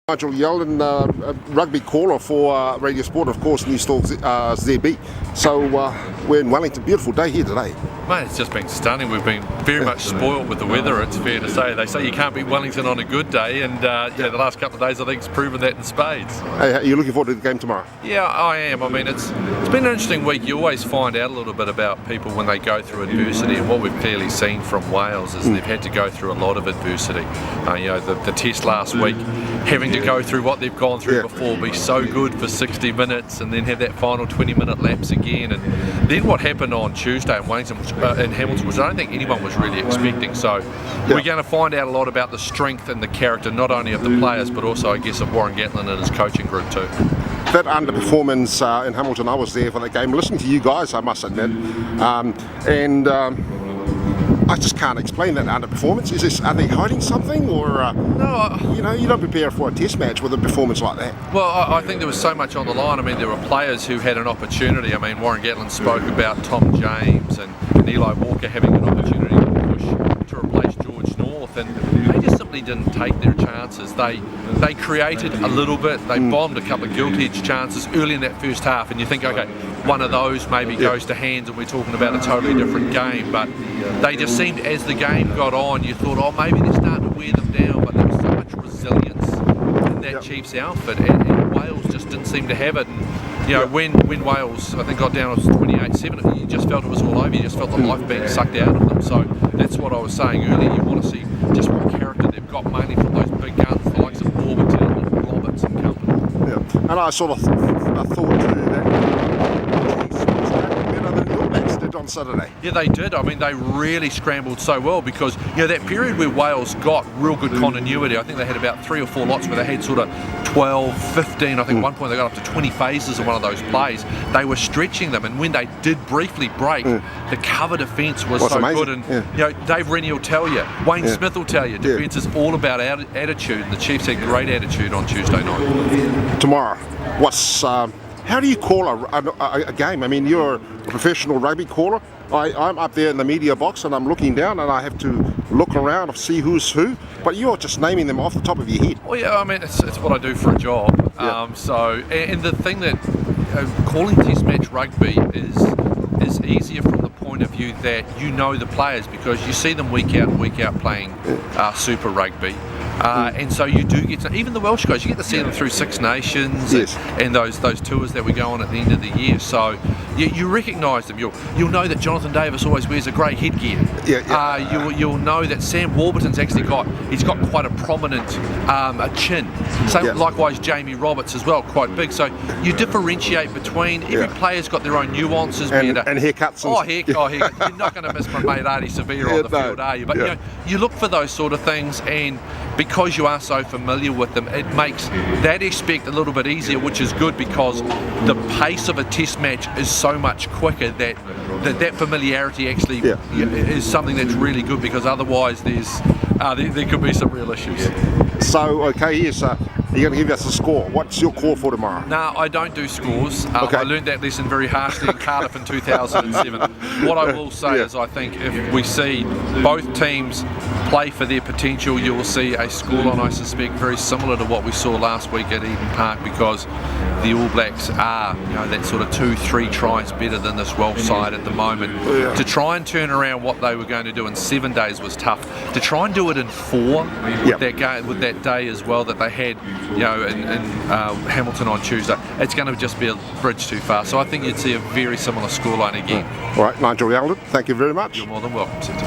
Nigel Yalden, rugby caller for Radio Sport, of course, Newstalk ZB. So we're in Wellington. Beautiful day here today. Mate, it's just been stunning. We've been very much spoiled with the weather, it's fair to say. They say you can't beat Wellington on a good day, and the last couple of days I think it's proven that in spades. Hey, are you looking forward to the game tomorrow? Yeah, I am. I mean, it's been an interesting week. You always find out a little bit about people when they go through adversity, and what we've clearly seen from Wales is they've had to go through a lot of adversity. The test last week, having to go through what they've gone through before, be so good for 60 minutes and then have that final 20-minute lapse again, and then what happened on Tuesday in Wellington, in Hamilton, which I don't think anyone was really expecting. So we're going to find out a lot about the strength and the character, not only of the players but also, I guess, of Warren Gatland and his coaching group too. That underperformance in Hamilton, I was there for the game, listening to you guys, I must admit, I just can't explain that underperformance. Are they hiding something, or No, you don't prepare for a test match with a performance like that? Well, I think there was so much on the line. I mean, there were players who had an opportunity. I mean, Warren Gatland spoke about Tom James and Eli Walker having an opportunity to push to replace George North, and they just simply didn't take their chances. They created a little bit. They bombed a couple of gilt-edged chances early in that first half, and you think, okay, one of those maybe goes to hands and we're talking about a totally different game. But they just seemed, as the game got on, you thought, oh, maybe they're starting to wear them down. But there was so much resilience in that Chiefs outfit, and Wales just didn't seem to have it. And when Wales, I think, got down, it was 28-7, you just felt it was all over. You just felt the life being sucked out of them. So that's what I was saying earlier. You want to see just what character they've got, mainly from those big guns, the likes of Warburton and Roberts and company. Yeah, and I sort of thought too that on Saturday. Yeah, they did. I mean, they really scrambled so well, because that period where Wales got real good continuity, I think they had about 3 or 4 lots where they had sort of 12, 15, I think at one point they got up to 20 phases of one of those plays. They were stretching them, and when they did briefly break, the cover defence was so amazing. Good. And Dave Rennie will tell you, Wayne Smith will tell you, defence is all about attitude, and the Chiefs had great attitude on Tuesday night. Tomorrow, how do you call a game? I mean, you're a professional rugby caller. I'm up there in the media box and I'm looking down and I have to look around and see who's who, but you're just naming them off the top of your head. Well, yeah, I mean, it's what I do for a job. And the thing that calling test match rugby is easier from the point of view that you know the players, because you see them week out and week out playing Super Rugby. And so you do get to, even the Welsh guys, you get to see them through Six Nations and those tours that we go on at the end of the year. So you recognise them. You'll know that Jonathan Davis always wears a grey headgear. You'll know that Sam Warburton's actually got quite a prominent chin. So likewise Jamie Roberts as well, quite big. So you differentiate between every player's got their own nuances. And haircuts. Haircut. You're not going to miss my mate Artie Sevilla on the field, are you? But you look for those sort of things, and because you are so familiar with them, it makes that aspect a little bit easier, which is good, because the pace of a test match is so much quicker that familiarity actually is something that's really good, because otherwise there could be some real issues. So, okay, yes, you're going to give us a score. What's your call for tomorrow? No, I don't do scores. I learned that lesson very harshly in Cardiff in 2007. What I will say is, I think if we see both teams play for their potential, you will see a scoreline, I suspect, very similar to what we saw last week at Eden Park, because the All Blacks are, that sort of 2-3 tries better than this Welsh side at the moment. To try and turn around what they were going to do in 7 days was tough. To try and do it in 4 with that day as well that they had, in Hamilton on Tuesday, it's going to just be a bridge too far. So I think you'd see a very similar scoreline again. All right, Nigel Yalden, thank you very much. You're more than welcome, Seth.